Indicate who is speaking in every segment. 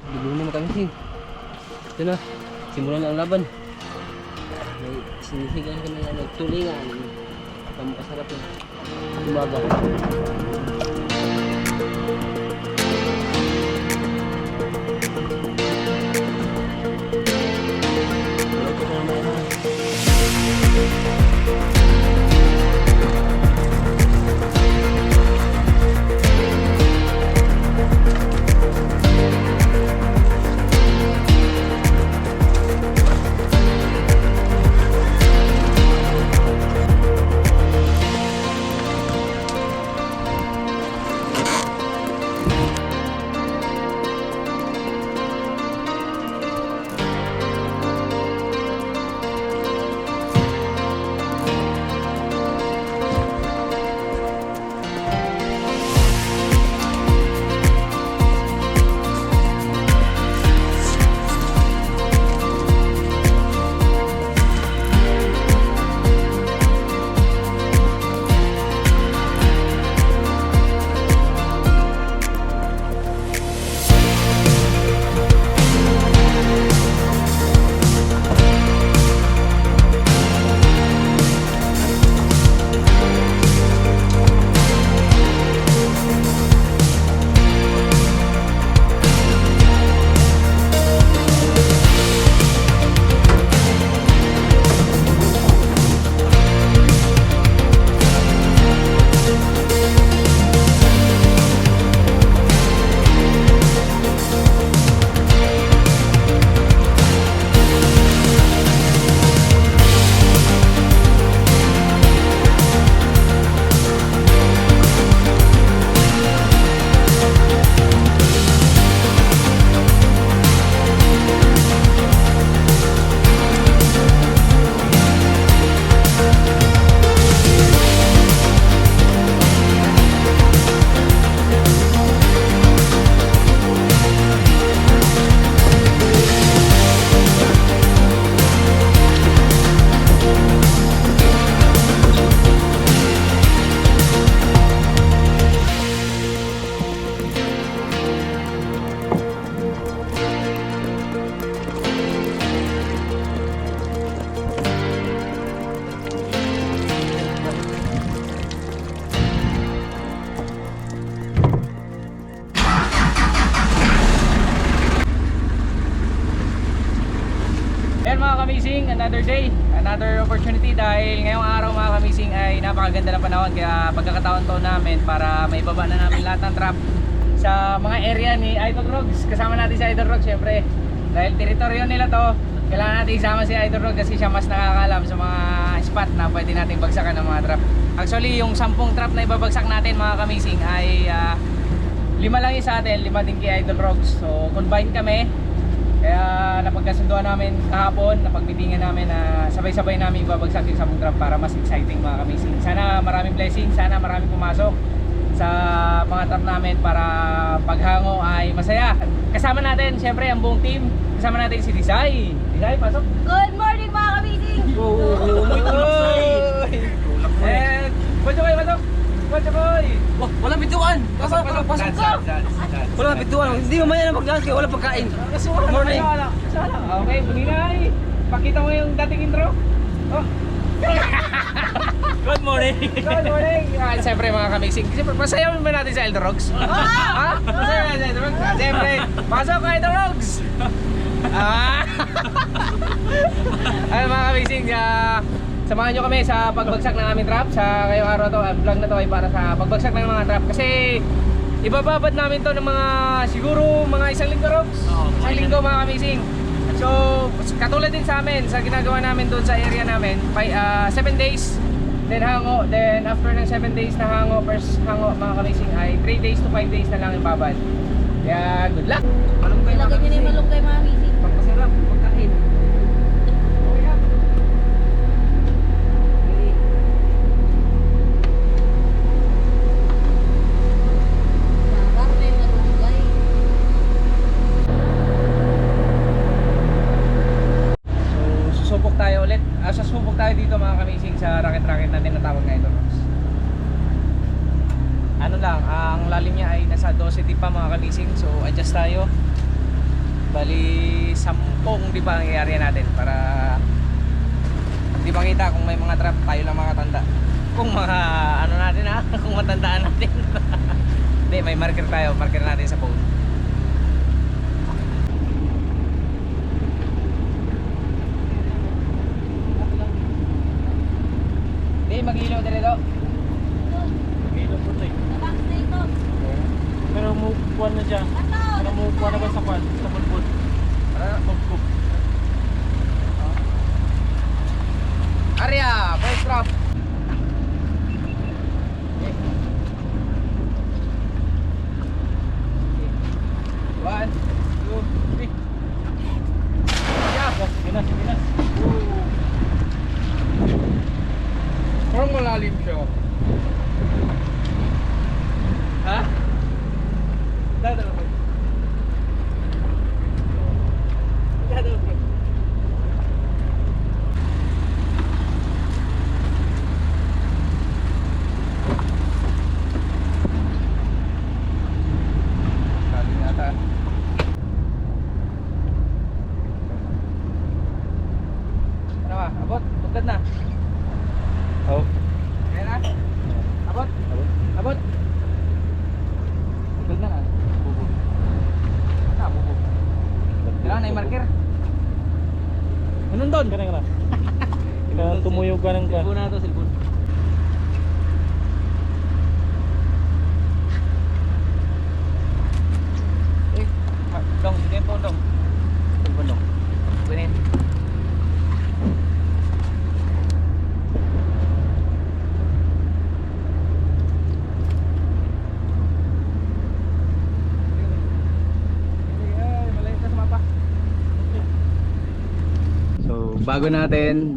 Speaker 1: Dulo na makamising. Ito na. Simulan na ang laban. May sinisigan kami na nagtulingan. Masarap yung umaga.
Speaker 2: Ayan mga kamising, another day, another opportunity dahil ngayong araw mga kamising ay napakaganda ng panahon kaya pagkakataon to namin para maibaba na namin lahat ng trap sa mga area ni Idol Rogs. Kasama natin si Idol Rogs syempre dahil teritoryo nila to, kailangan natin isama si Idol Rogs kasi siya mas nakakaalam sa mga spot na pwede natin bagsakan ng mga trap. Actually yung 10 trap na ibabagsak natin mga kamising ay 5 lang yung sa atin, 5 din kay Idol Rogs. So combine kami. Kaya napagkasunduan namin kahapon, napagmitingan namin na sabay-sabay namin ibabagsak yung 10 trap para mas exciting mga kamising. Sana maraming blessing, sana maraming pumasok sa mga trap namin para paghango ay masaya. Kasama natin syempre ang buong team. Kasama natin si Disay. Disay, pasok.
Speaker 3: Good morning mga kamising!
Speaker 2: Eh, Bojoy, pasok. Bojoy.
Speaker 1: Walang bituan!
Speaker 2: Pasok.
Speaker 1: Walang bituan! Hindi mamaya na mag-dance kaya walang pagkain!
Speaker 2: Kasi wala.
Speaker 1: Morning.
Speaker 2: Okay, Buninay. Pakita mo yung dating intro. Oh.
Speaker 1: Good morning!
Speaker 2: Good morning! Siyempre mga kamising, siyempre pasayaw ba natin sa Elder Rogs? Ha? Pasayaw natin sa Elder Rogs? Siyempre, pasok ka Elder Rogs! Ay mga kamising, samahan nyo kami sa pagbagsak ng aming trap. Sa ngayong araw to, vlog na to ay para sa pagbagsak ng mga trap. Kasi ibababad namin to ng mga siguro mga 1 linggo Rogs. Isang linggo mga kamising. So, katulad din sa amin, sa ginagawa namin doon sa area namin, 7 days, then hango, then after ng 7 days na hango, first hango mga kamising ay 3 days to 5 days na lang yung babad. Kaya good luck! Malunggay mga
Speaker 3: Ilagay nyo na yung
Speaker 2: kamising.
Speaker 3: malunggay mga kamising.
Speaker 2: Pagpasarap, pagkain. Okay na.
Speaker 3: Sarap na yung malunggay.
Speaker 2: So, susubok tayo ulit. Susubok tayo dito mga kamising sa racket-racket natin na tawag na ito. Ano lang, ang lalim niya ay nasa 12 deep pa mga kamising. So, adjust tayo. Bali 10 di ba nangyayari natin para di makita kung may mga trap, tayo lang makatanda. Kung mga ano natin ha, kung matandaan natin. Hindi, may marker tayo, marker natin sa phone. Hindi, mag-ilaw dito.
Speaker 4: Kilo po tayo.
Speaker 3: Nabang na ito.
Speaker 4: Pero mukuha na siya. Pero mukuha na ba sa kwan? Sa bulbul?
Speaker 2: Tara.
Speaker 4: Bugkog.
Speaker 2: Area, first drop. One, two, three. Yeah.
Speaker 4: Ginas, ginas.
Speaker 2: Parang malalim siya. Ha? Dadalo mo. Dadalo mo. Kaling yata. Ano ba? Abot? Bugad na.
Speaker 4: Oh.
Speaker 2: Kaya na? Abot? Abot? Bugad na na. Bubog. Ah, bubog. Kailangan na yung marker.
Speaker 4: Anong doon? Kana. Kaya tumuyog ka ng ka.
Speaker 2: Silbon na ito, silbon. Dong, tempo dong. Silbon dong. Bunin. So, bago natin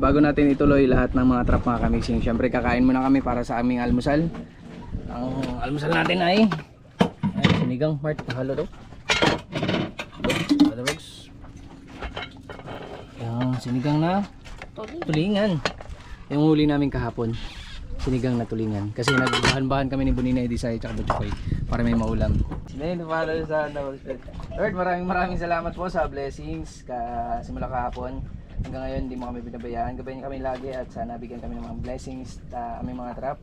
Speaker 2: ituloy lahat ng mga trap mga kamising. Syempre kakain muna kami para sa aming almusal. Ang almusal natin ay sinigang Mart, halo daw. Badarogs. Yung sinigang na tulingan. Yung huli namin kahapon, sinigang na tulingan. Kasi nagbahan-bahan kami ni Bonina Edisay at Butukoy para may maulam. Sinayin, follow sa Lord, maraming salamat po sa blessings simula kahapon. Hanggang ngayon hindi mo kami binabayaan. Gabayan kami lagi at sana bigyan kami ng mga blessings aming mga trap.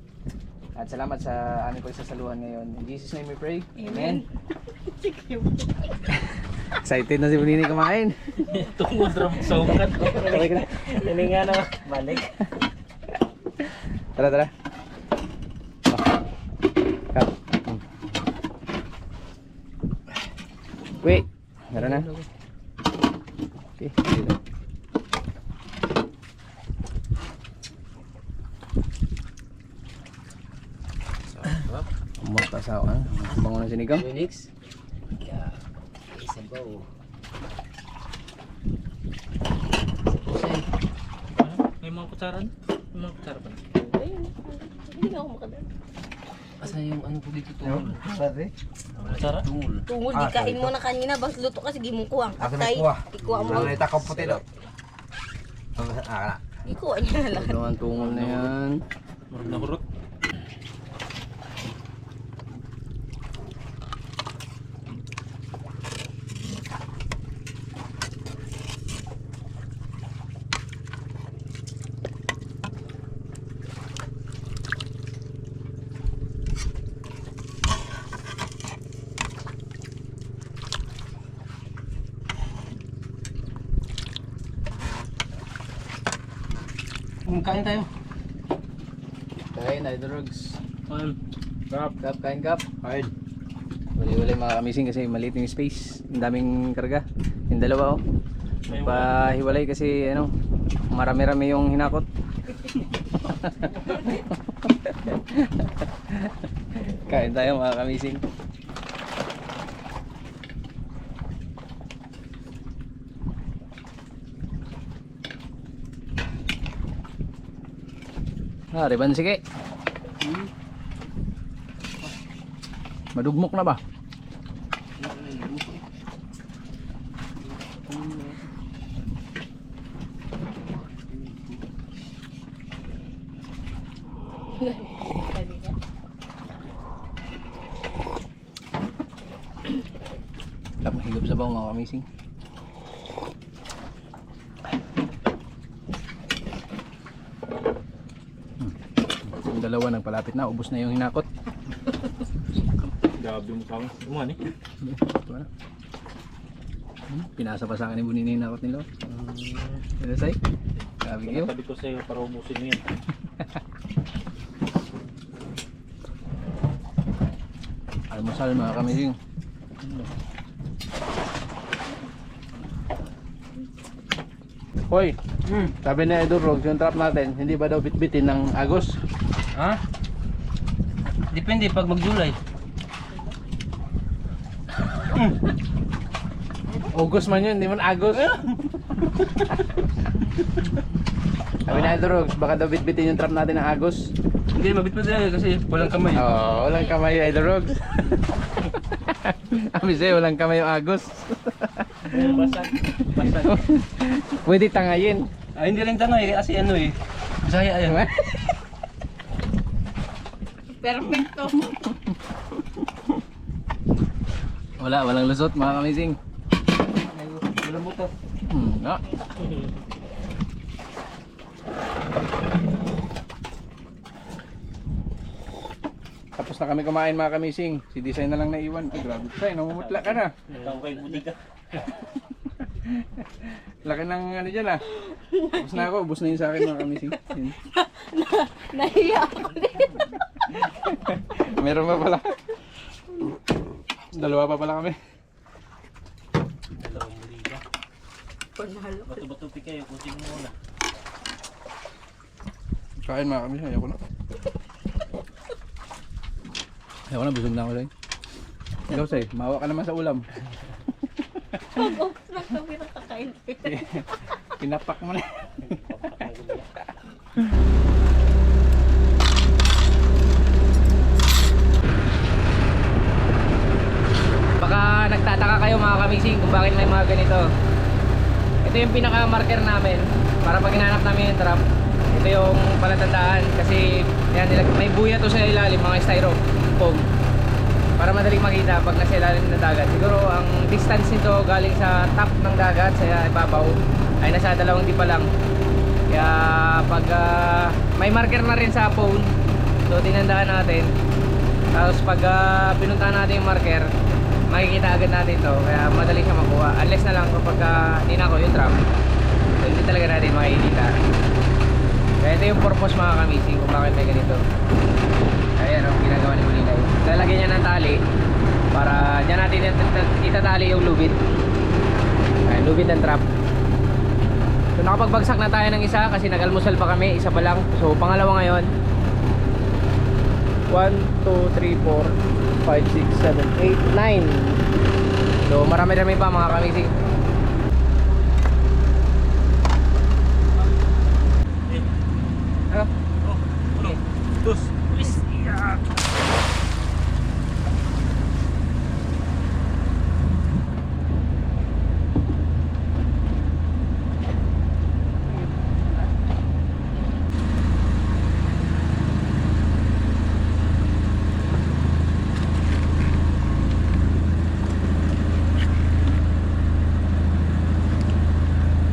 Speaker 2: At salamat sa aming pagsasaluhan ngayon. In Jesus' name we pray. Amen. Excited na si Bonini kumain.
Speaker 4: Tungod ram sokat. Ini nga na balik.
Speaker 2: Tara, tara. Cut. Wait. Tara na. Okay. Dito. Magpasawa. Bango ng sinigang.
Speaker 1: Phoenix. Yeah. Isa ba o?
Speaker 4: May mga kutsaran? May mga kutsara pa.
Speaker 3: Ayun. Hindi nga ako makadala.
Speaker 1: Asa yung ano po dito tungol?
Speaker 4: Kutsara?
Speaker 1: Tungol.
Speaker 3: Tungol, di kain mo na kanina. Bang luto kasi di mo kuha. Atay. Ikuha mo.
Speaker 5: Nalita ko puti do.
Speaker 3: Ikuha niya na lang.
Speaker 2: Ito ang tungol na yan.
Speaker 4: Marag na hurot.
Speaker 1: Kain tayo.
Speaker 2: Kain, Idrogs.
Speaker 4: Kap.
Speaker 2: Kap, kain kap.
Speaker 5: Kain.
Speaker 2: Wala mga kamising kasi maliit yung space. Ang daming karga. Yung dalawa oh. Pahiwalay kasi ano, marami-rami yung hinakot. Kain tayo mga kamising. Riban sige. Madugmok na ba? Mahigop sa bawang mga kamising.
Speaker 5: dalawa nagpalapit na, ubos na yung hinakot.
Speaker 4: Grabe mo kang umuhan eh.
Speaker 5: Pinasa pa sa akin ni Bunin yung hinakot nila. Ano say? Grabe kayo.
Speaker 4: Tabi ko sa'yo para ubusin mo yan.
Speaker 5: Almusal mga kamising. Hoy, sabi na Idol Rogs, yung trap natin, hindi ba daw bitbitin ng Agos?
Speaker 1: Ha? Depende pag mag-July.
Speaker 5: August man yun, hindi man Agos. Sabi na Idol Rogs, baka daw bitbitin yung trap natin ng Agos.
Speaker 1: Hindi, mabit talaga kasi walang kamay.
Speaker 5: Oo, walang kamay Idol Rogs. Kami sa'yo, walang kamay yung Agos.
Speaker 4: Basag. Basag.
Speaker 5: Pwede tangayin.
Speaker 1: Ah, hindi rin tangay kasi ano eh. Bisaya yan.
Speaker 3: Perfecto.
Speaker 5: Walang lusot mga kamising.
Speaker 1: Walang buto.
Speaker 5: Ah. Tapos na kami kumain mga kamising. Si Design na lang naiwan. Ay grabe Design, namumutla ka na.
Speaker 4: Ikaw kay buti ka.
Speaker 5: Laki ng ano dyan ah. Ubus na ako, ubus na yun sa akin mga kamising. Yun.
Speaker 3: Nahiya ako din.
Speaker 5: Meron pa pala. Dalawa pa pala kami.
Speaker 4: Dalawang muli ka.
Speaker 3: Panalo.
Speaker 4: Bato-bato kayo, kusin mo muna.
Speaker 5: Kain mga kamising, ayoko na. Ayoko na, busog na ako Say. Ikaw Say, mawa ka naman sa ulam.
Speaker 3: Pag-ops lang kami nakakain.
Speaker 5: Pinapak mo na.
Speaker 2: Baka nagtataka kayo mga kamising kung bakit may mga ganito. Ito yung pinaka-marker namin para pag hinanap namin yung trap. Ito yung palatandaan kasi yan, may buya to sa ilalim, mga styrofoam para madaling makita pag nasa ilalim ng dagat. Siguro ang distance nito galing sa top ng dagat sa ibabaw ay nasa 2 dipa lang. Kaya pag may marker na rin sa phone, so tinandaan natin. Tapos pag pinuntahan natin yung marker, makikita agad natin to, kaya madali siya makuha. Unless na lang kapag ninako yung trap, so hindi talaga natin makikita. Kaya ito yung purpose mga kamising kung bakit may ganito. Ayan ang ginagawa ni Malinay. Lalagyan niya ng tali para dyan natin itatali yung lubid. Ayan, lubid ng trap. So nakapagbagsak na tayo ng isa kasi nag-almusal pa kami, isa pa lang. So pangalawa ngayon. 1, 2, 3, 4, 5, 6, 7, 8, 9. So marami-rami pa mga kamising. Ano?
Speaker 4: Uno, dos, tres.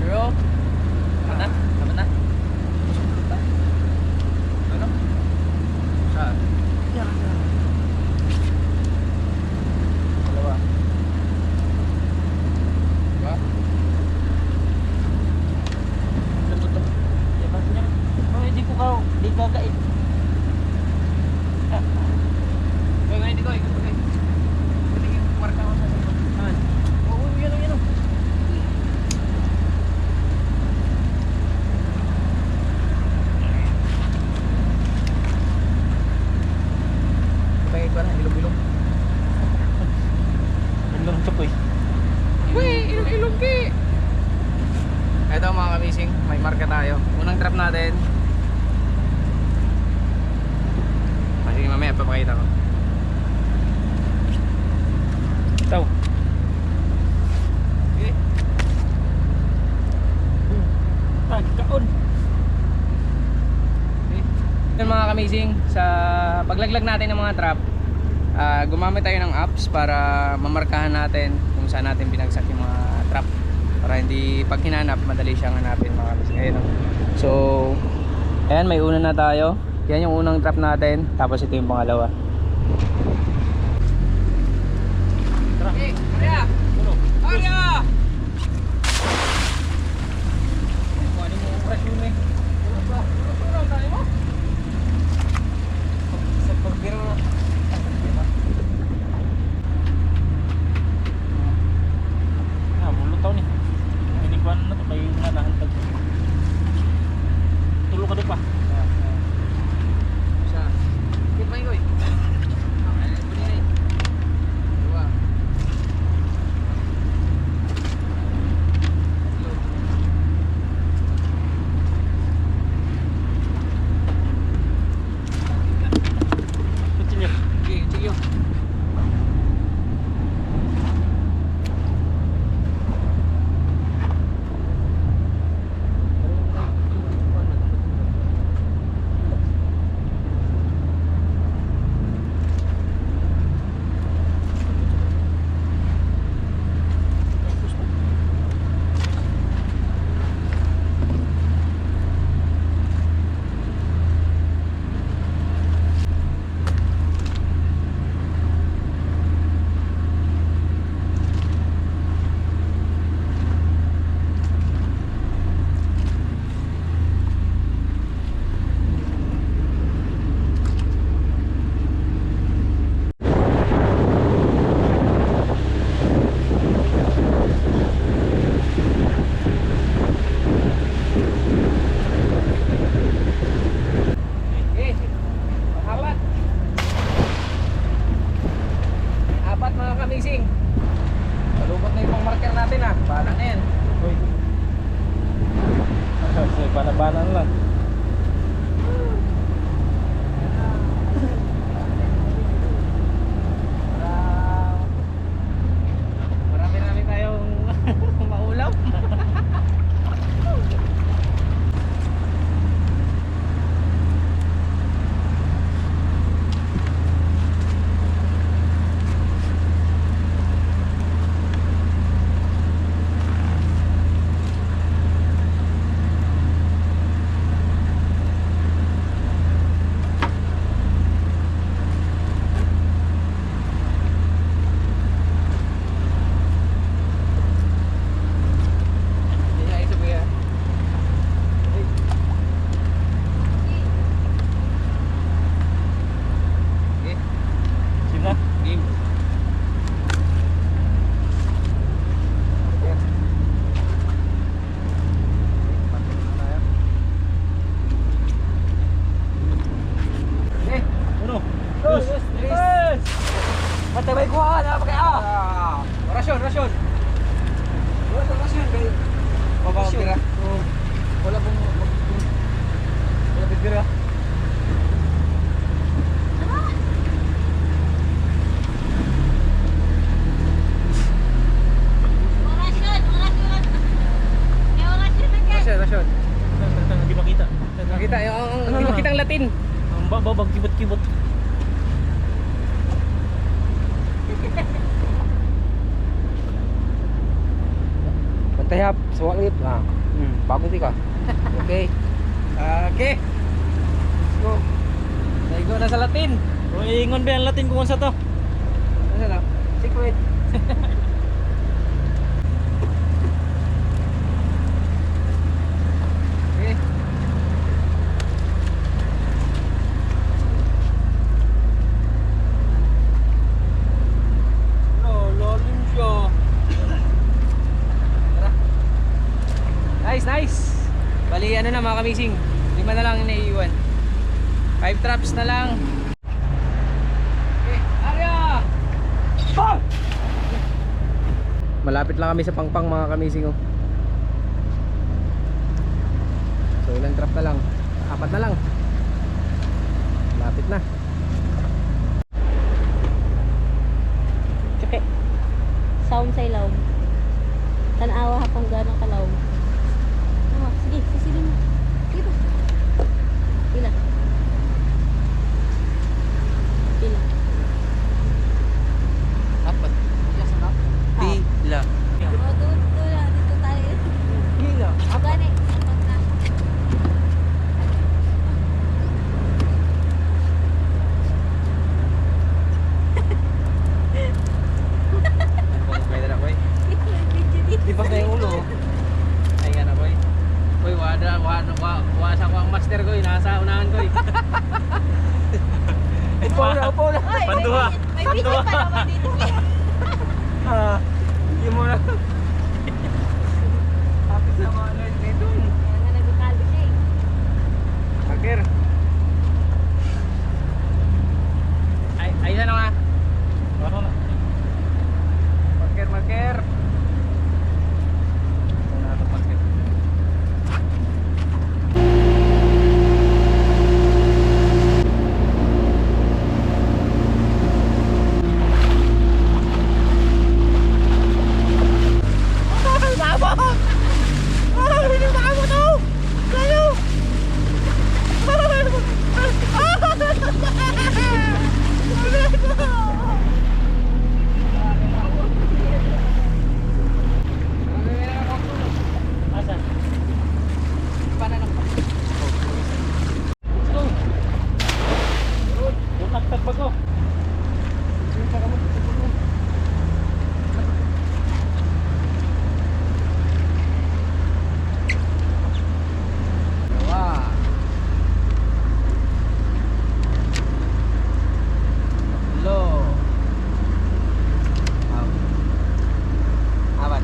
Speaker 2: Bro, tama na? Ano? Saan? Dalawa. Diba?
Speaker 3: Hindi ko ka, di gagait.
Speaker 2: Hindi ko. Pwede yung marka ko sa likod. Saan? Oo, yan o. Pahit ba na? Ilog-ilog.
Speaker 4: Ano lang ito po eh.
Speaker 2: Uy, ilog-ilog ki! Ito mga kamising, may marka tayo. Unang trap natin. Sige, mamaya papakita ko.
Speaker 4: Ito.
Speaker 2: Okay.
Speaker 4: Pagkaon.
Speaker 2: Yun mga kamising, sa paglaglag natin ng mga trap, gumamit tayo ng apps para mamarkahan natin kung saan natin binagsak yung mga trap para hindi pag hinanap madali siyang hanapin mga kamising. Ayun, oh. So ayan, may una na tayo. Yan yung unang trap natin, tapos ito yung pangalawa.
Speaker 4: Tara.
Speaker 2: Hey, Arya!
Speaker 4: Ano?
Speaker 2: Arya! Kuhanin mo yung press yun eh. Ano tayo mo? Sa pagbiro na.
Speaker 4: Mulutaw ni. Inikuan na to kayo nga nahantag. Tulo ka doon pa.
Speaker 2: Isa. Kit mo yung dua.
Speaker 4: Kutsilyo.
Speaker 2: Sige, sige yun. Apat mga kamising. Malubot na yung pang marker natin ah. Bahala na yan.
Speaker 4: Uy. Say, bana-banan lang.
Speaker 2: Marami tayong maulaw.
Speaker 4: Sim na.
Speaker 2: Game.
Speaker 4: Uno.
Speaker 2: Dos, tres. Matibay ko ha, na kaya. Rasyon. Rasyon. Babaw tira. Wala pong wala bibira. Rasyon.
Speaker 4: Hindi makita.
Speaker 2: Nakita yung hindi makita ang Latin.
Speaker 4: Ang babag kibot-kibot.
Speaker 2: Pantayap, suwalit. Bago ka. Okay. Okay. Let's go. Naigo na sa Latin.
Speaker 4: O ingon ba ang Latin kung sa to?
Speaker 2: Ano na? Secret. Okay.
Speaker 4: Lalim siya.
Speaker 2: Tara. Nice. Bali ano na mga kamising. 5 na lang yung naiiwan. 5 traps na lang. Okay, Arya! Bang! Malapit lang kami sa pangpang mga kamising oh. So ilang trap na lang? 4 na lang. Malapit na.
Speaker 3: Okay. Sound sa ilaw. Tanawa kung gano'ng kalaw. Sige, sisilin mo. Sige ba? Pila. Pila.
Speaker 2: Apat. Pila.
Speaker 3: Dito tayo.
Speaker 2: Pila.
Speaker 3: Gani. Nakabitay pa naman dito.
Speaker 2: Hindi mo na. Tapos na mga ano dito.
Speaker 3: Kaya nga nagkakalo siya eh.
Speaker 2: Marker. Ayun na nga.
Speaker 4: Ano na?
Speaker 2: Marker, marker. Ito na ito, marker.
Speaker 4: Asan? Butak tagbag ko.
Speaker 2: Wah. Lo. Apat.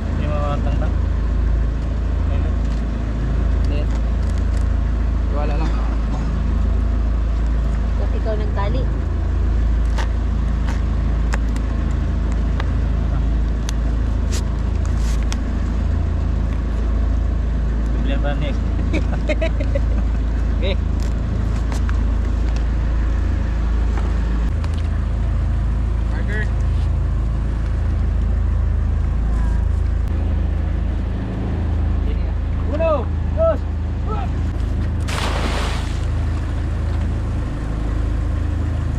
Speaker 4: Hindi makakatangtak. Ayun.
Speaker 2: Net. Wala lang.
Speaker 3: Kasi ikaw nagtali.
Speaker 4: Problema next.
Speaker 2: Okay. Marker. Uno, dos,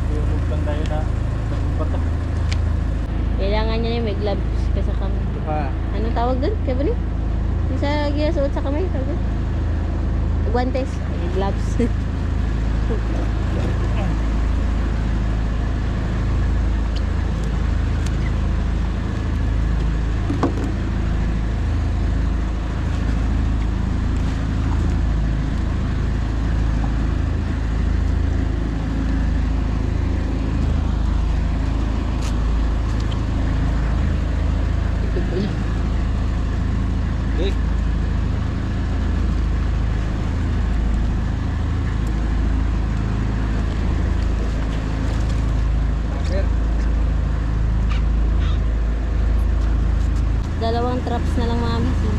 Speaker 4: Lumog lang tayo na. Nagpatak.
Speaker 3: Kailangan niya may gloves kasi kamay.
Speaker 2: pa.
Speaker 3: Anong tawag doon? Kaya ba ni? Yung sa ginasuot sa kamay, tawag doon? Guantes. Ay, gloves.
Speaker 2: Okay. Marker.
Speaker 3: Dalawang traps na lang mga misi.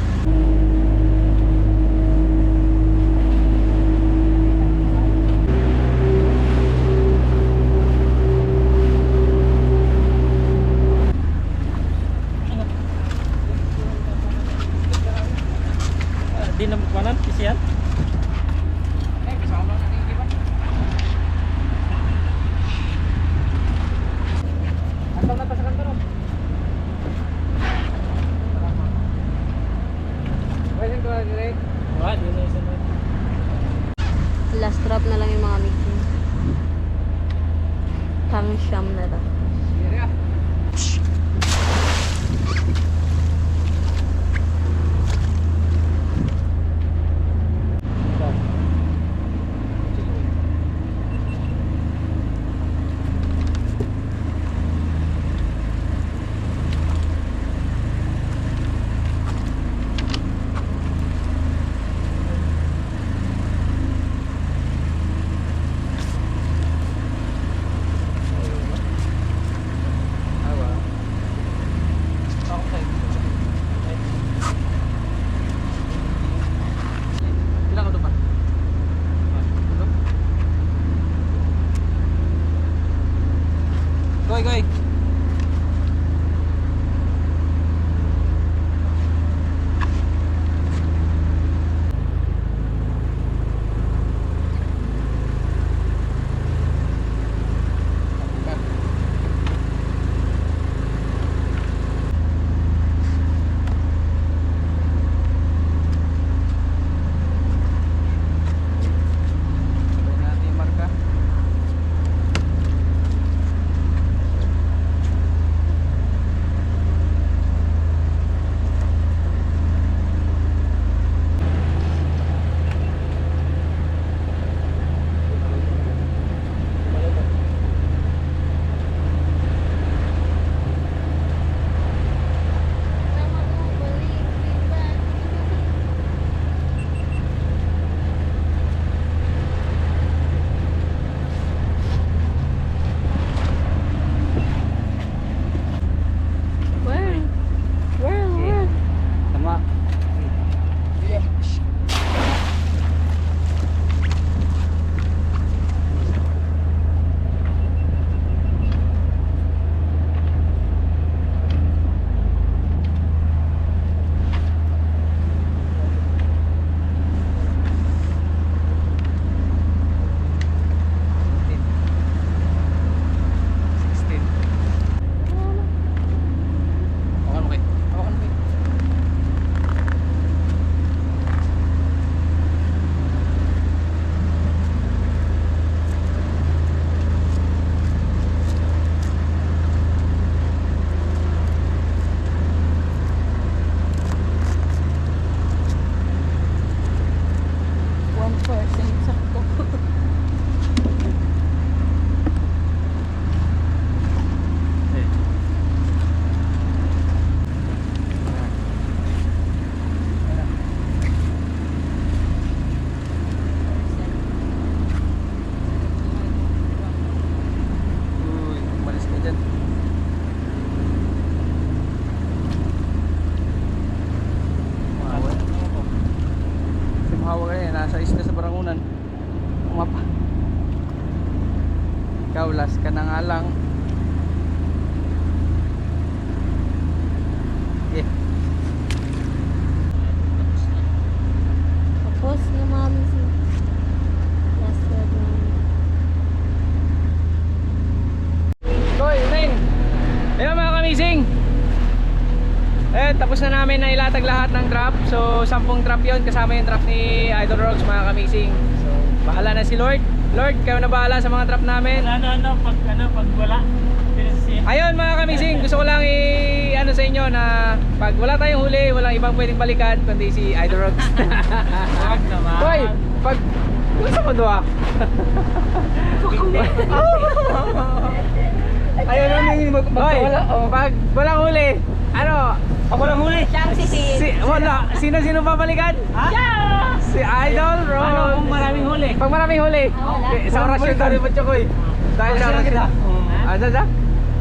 Speaker 4: Di na magpanan, pisiyan.
Speaker 2: Eh, kasama natin yung iba. Atong na pa sa kanto, no? Pwede ko na direct.
Speaker 4: Wala, di na isa na.
Speaker 3: Last trap na lang yung mga misi. Pang siyam na lang.
Speaker 2: Sige ah. Ilang ka ba? Goy, goy. Sabay natin yung marka. lang. Okay.
Speaker 3: Tapos na mami si last word namin.
Speaker 2: Koy, Ning! Ayun mga kamising! Eh, tapos na namin na ilatag lahat ng trap. So, 10 trap yon kasama yung trap ni Idol Rogs mga kamising. So, bahala na si Lord. Lord, kayo na bahala sa mga trap namin.
Speaker 4: Pag wala. Pinasisiya.
Speaker 2: Ayun mga kamising, gusto ko lang ano sa inyo na pag wala tayong huli, walang ibang pwedeng balikan kundi si Idol Rogs.
Speaker 4: Wag naman.
Speaker 2: Koy, pag gusto mo doa. Ayun namin magkawala. Pag walang huli, ano?
Speaker 4: Ako lang huli.
Speaker 2: Sino babalikan?
Speaker 4: Ha?
Speaker 2: Si Idol Rogs.
Speaker 4: Ano kung maraming huli?
Speaker 2: Pag maraming huli, sa orasyon tayo mo Chokoy. Dahil sa orasyon. Ano sa?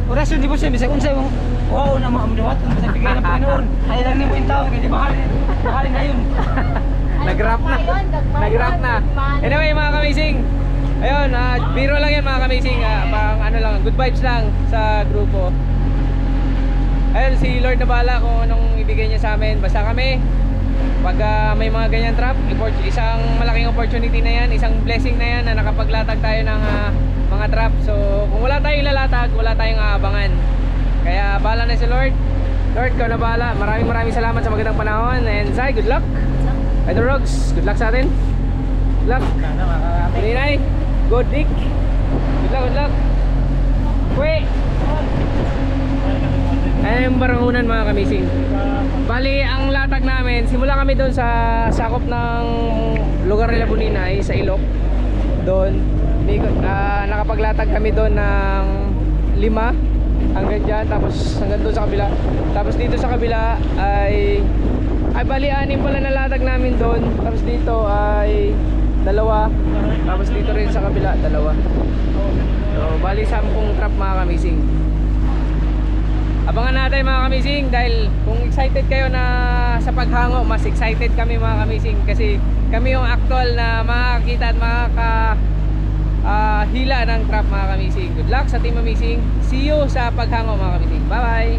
Speaker 4: Orasyon di po siya, bisag unsay mo. Wow, na maamuliwat ang sa bigay ng Panginoon. Ay lang ni mo yung tao, kaya bahalin na yun.
Speaker 2: Nag-rap na. Nag-rap na. Anyway mga kamising. Ayun, biro lang yan mga kamising. Pang ano lang, good vibes lang sa grupo. Ayun, si Lord na bahala kung anong ibigay niya sa amin. Basta kami, pag may mga ganyan trap, isang malaking opportunity na yan, isang blessing na yan na nakapaglatag tayo ng mga trap. So kung wala tayong lalatag, wala tayong aabangan. Kaya bahala na si Lord. Lord, ikaw na bahala. Maraming salamat sa magandang panahon. And Zai, good luck. Idol Rogs, good luck sa atin. Good luck.
Speaker 4: Sana makakapit.
Speaker 2: Ninay, good Dick. Good luck, good luck. Kwe. Ayun yung barangunan mga kamising. Bali, ang latag namin, simula kami doon sa sakop ng lugar nila Buninay, sa Ilok. Doon, nakapaglatag kami doon ng 5 hanggang dyan, tapos hanggang doon sa kabila. Tapos dito sa kabila ay bali 6 pala nalatag namin doon. Tapos dito ay 2. Tapos dito rin sa kabila 2. So bali 10 trap mga kamising. Abangan natin mga kamising, dahil kung excited kayo na sa paghango, mas excited kami mga kamising, kasi kami yung actual na makakita at hila ng trap mga kamising. Good luck sa team Amising. See you sa paghango mga kamising. Bye bye.